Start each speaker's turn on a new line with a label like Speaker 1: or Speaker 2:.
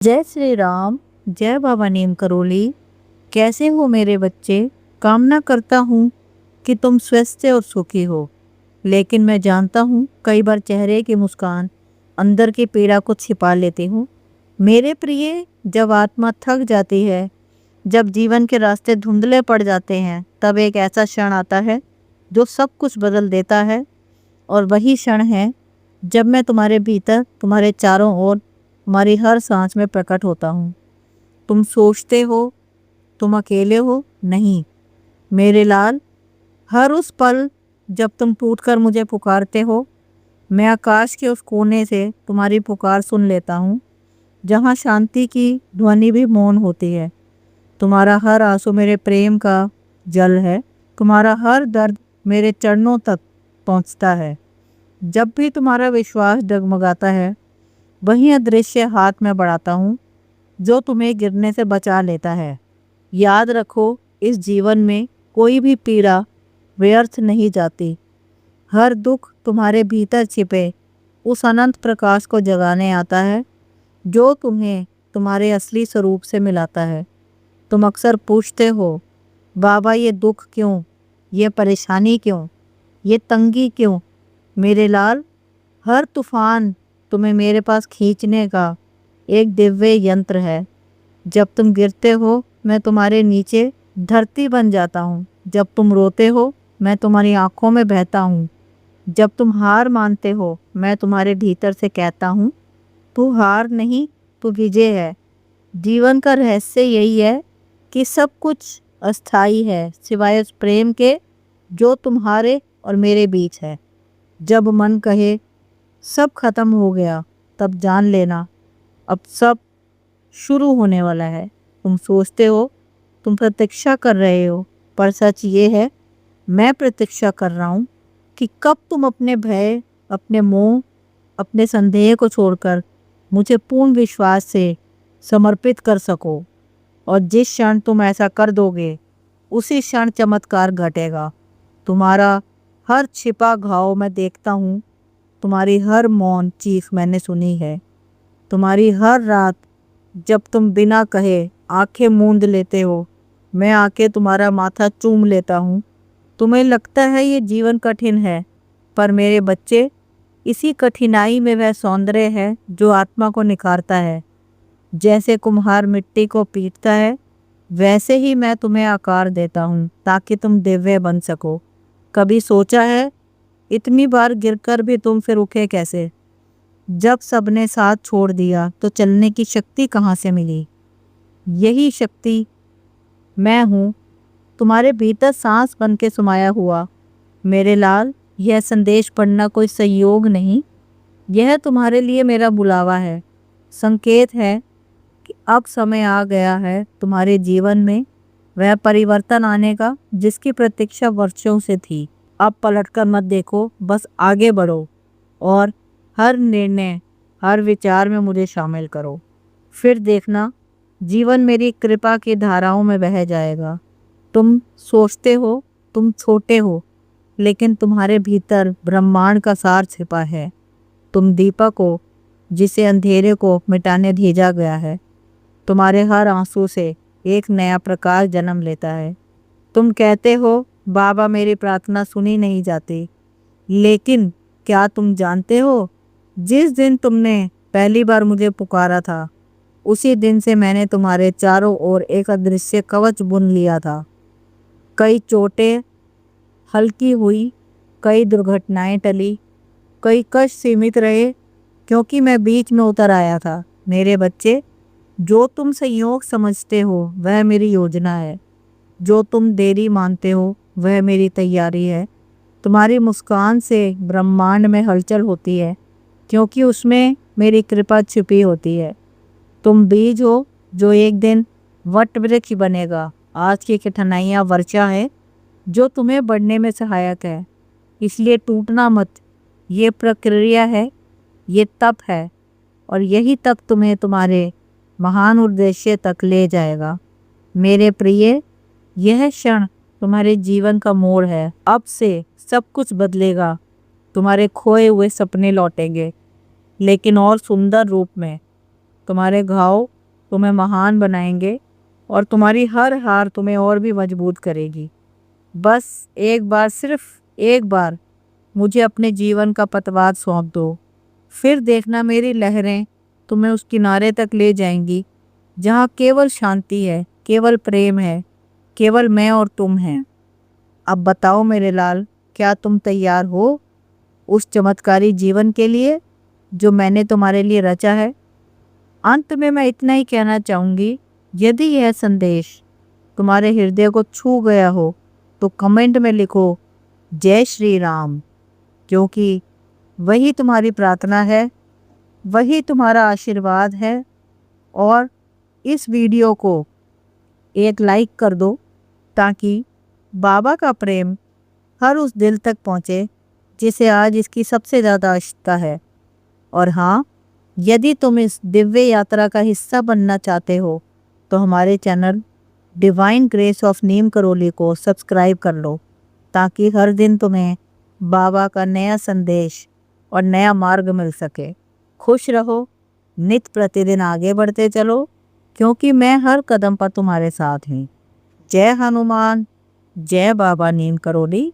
Speaker 1: जय श्री राम। जय बाबा नीम करोली। कैसे हो मेरे बच्चे? कामना करता हूँ कि तुम स्वस्थ और सुखी हो। लेकिन मैं जानता हूँ कई बार चेहरे की मुस्कान अंदर की पीड़ा को छिपा लेती हूँ। मेरे प्रिय, जब आत्मा थक जाती है, जब जीवन के रास्ते धुंधले पड़ जाते हैं, तब एक ऐसा क्षण आता है जो सब कुछ बदल देता है। और वही क्षण है जब मैं तुम्हारे भीतर, तुम्हारे चारों ओर, तुम्हारी हर सांस में प्रकट होता हूँ। तुम सोचते हो तुम अकेले हो? नहीं मेरे लाल, हर उस पल जब तुम टूटकर मुझे पुकारते हो, मैं आकाश के उस कोने से तुम्हारी पुकार सुन लेता हूँ, जहाँ शांति की ध्वनि भी मौन होती है। तुम्हारा हर आंसू मेरे प्रेम का जल है। तुम्हारा हर दर्द मेरे चरणों तक पहुँचता है। जब भी तुम्हारा विश्वास डगमगाता है, वही अदृश्य हाथ में बढ़ाता हूँ जो तुम्हें गिरने से बचा लेता है। याद रखो, इस जीवन में कोई भी पीड़ा व्यर्थ नहीं जाती। हर दुख तुम्हारे भीतर छिपे उस अनंत प्रकाश को जगाने आता है जो तुम्हें तुम्हारे असली स्वरूप से मिलाता है। तुम अक्सर पूछते हो, बाबा ये दुख क्यों, ये परेशानी क्यों, ये तंगी क्यों? मेरे लाल, हर तूफान तुम्हें मेरे पास खींचने का एक दिव्य यंत्र है। जब तुम गिरते हो, मैं तुम्हारे नीचे धरती बन जाता हूँ। जब तुम रोते हो, मैं तुम्हारी आंखों में बहता हूँ। जब तुम हार मानते हो, मैं तुम्हारे भीतर से कहता हूँ, तू हार नहीं, तू विजय है। जीवन का रहस्य यही है कि सब कुछ अस्थाई है, सिवाय उस प्रेम के जो तुम्हारे और मेरे बीच है। जब मन कहे सब खत्म हो गया, तब जान लेना अब सब शुरू होने वाला है। तुम सोचते हो तुम प्रतीक्षा कर रहे हो, पर सच ये है, मैं प्रतीक्षा कर रहा हूँ कि कब तुम अपने भय, अपने मोह, अपने संदेह को छोड़कर मुझे पूर्ण विश्वास से समर्पित कर सको। और जिस क्षण तुम ऐसा कर दोगे, उसी क्षण चमत्कार घटेगा। तुम्हारा हर छिपा घाव मैं देखता हूँ, तुम्हारी हर मौन चीख मैंने सुनी है। तुम्हारी हर रात जब तुम बिना कहे आंखें मूंद लेते हो, मैं आके तुम्हारा माथा चूम लेता हूँ। तुम्हें लगता है ये जीवन कठिन है, पर मेरे बच्चे, इसी कठिनाई में वह सौंदर्य है जो आत्मा को निखारता है। जैसे कुम्हार मिट्टी को पीटता है, वैसे ही मैं तुम्हें आकार देता हूँ ताकि तुम दिव्य बन सको। कभी सोचा है इतनी बार गिरकर भी तुम फिर उठे कैसे? जब सबने साथ छोड़ दिया तो चलने की शक्ति कहाँ से मिली? यही शक्ति मैं हूँ, तुम्हारे भीतर सांस बन के समाया हुआ। मेरे लाल, यह संदेश पढ़ना कोई संयोग नहीं, यह तुम्हारे लिए मेरा बुलावा है। संकेत है कि अब समय आ गया है तुम्हारे जीवन में वह परिवर्तन आने का जिसकी प्रतीक्षा वर्षों से थी। अब पलटकर मत देखो, बस आगे बढ़ो और हर निर्णय, हर विचार में मुझे शामिल करो। फिर देखना, जीवन मेरी कृपा की धाराओं में बह जाएगा। तुम सोचते हो तुम छोटे हो, लेकिन तुम्हारे भीतर ब्रह्मांड का सार छिपा है। तुम दीपक हो जिसे अंधेरे को मिटाने भेजा गया है। तुम्हारे हर आंसू से एक नया प्रकाश जन्म लेता है। तुम कहते हो, बाबा मेरी प्रार्थना सुनी नहीं जाती, लेकिन क्या तुम जानते हो, जिस दिन तुमने पहली बार मुझे पुकारा था, उसी दिन से मैंने तुम्हारे चारों ओर एक अदृश्य कवच बुन लिया था। कई चोटें हल्की हुई, कई दुर्घटनाएं टली, कई कष्ट सीमित रहे, क्योंकि मैं बीच में उतर आया था। मेरे बच्चे, जो तुम संयोग समझते हो वह मेरी योजना है। जो तुम देरी मानते हो वह मेरी तैयारी है। तुम्हारी मुस्कान से ब्रह्मांड में हलचल होती है, क्योंकि उसमें मेरी कृपा छिपी होती है। तुम बीज हो जो एक दिन वट वृक्ष बनेगा। आज की कठिनाइयाँ वर्षा है जो तुम्हें बढ़ने में सहायक है, इसलिए टूटना मत। ये प्रक्रिया है, ये तप है, और यही तप तुम्हें तुम्हारे महान उद्देश्य तक ले जाएगा। मेरे प्रिय, यह क्षण तुम्हारे जीवन का मोड़ है। अब से सब कुछ बदलेगा। तुम्हारे खोए हुए सपने लौटेंगे, लेकिन और सुंदर रूप में। तुम्हारे घाव तुम्हें महान बनाएंगे और तुम्हारी हर हार तुम्हें और भी मजबूत करेगी। बस एक बार, सिर्फ एक बार मुझे अपने जीवन का पतवार सौंप दो, फिर देखना मेरी लहरें तुम्हें उस किनारे तक ले जाएंगी जहाँ केवल शांति है, केवल प्रेम है, केवल मैं और तुम हैं। अब बताओ मेरे लाल, क्या तुम तैयार हो उस चमत्कारी जीवन के लिए जो मैंने तुम्हारे लिए रचा है? अंत में मैं इतना ही कहना चाहूँगी, यदि यह संदेश तुम्हारे हृदय को छू गया हो तो कमेंट में लिखो जय श्री राम, क्योंकि वही तुम्हारी प्रार्थना है, वही तुम्हारा आशीर्वाद है। और इस वीडियो को एक लाइक कर दो ताकि बाबा का प्रेम हर उस दिल तक पहुँचे जिसे आज इसकी सबसे ज़्यादा आवश्यकता है। और हाँ, यदि तुम इस दिव्य यात्रा का हिस्सा बनना चाहते हो तो हमारे चैनल डिवाइन ग्रेस ऑफ नीम करौली को सब्सक्राइब कर लो ताकि हर दिन तुम्हें बाबा का नया संदेश और नया मार्ग मिल सके। खुश रहो, नित प्रतिदिन आगे बढ़ते चलो, क्योंकि मैं हर कदम पर तुम्हारे साथ हूँ। जय हनुमान, जय बाबा नीम करौली।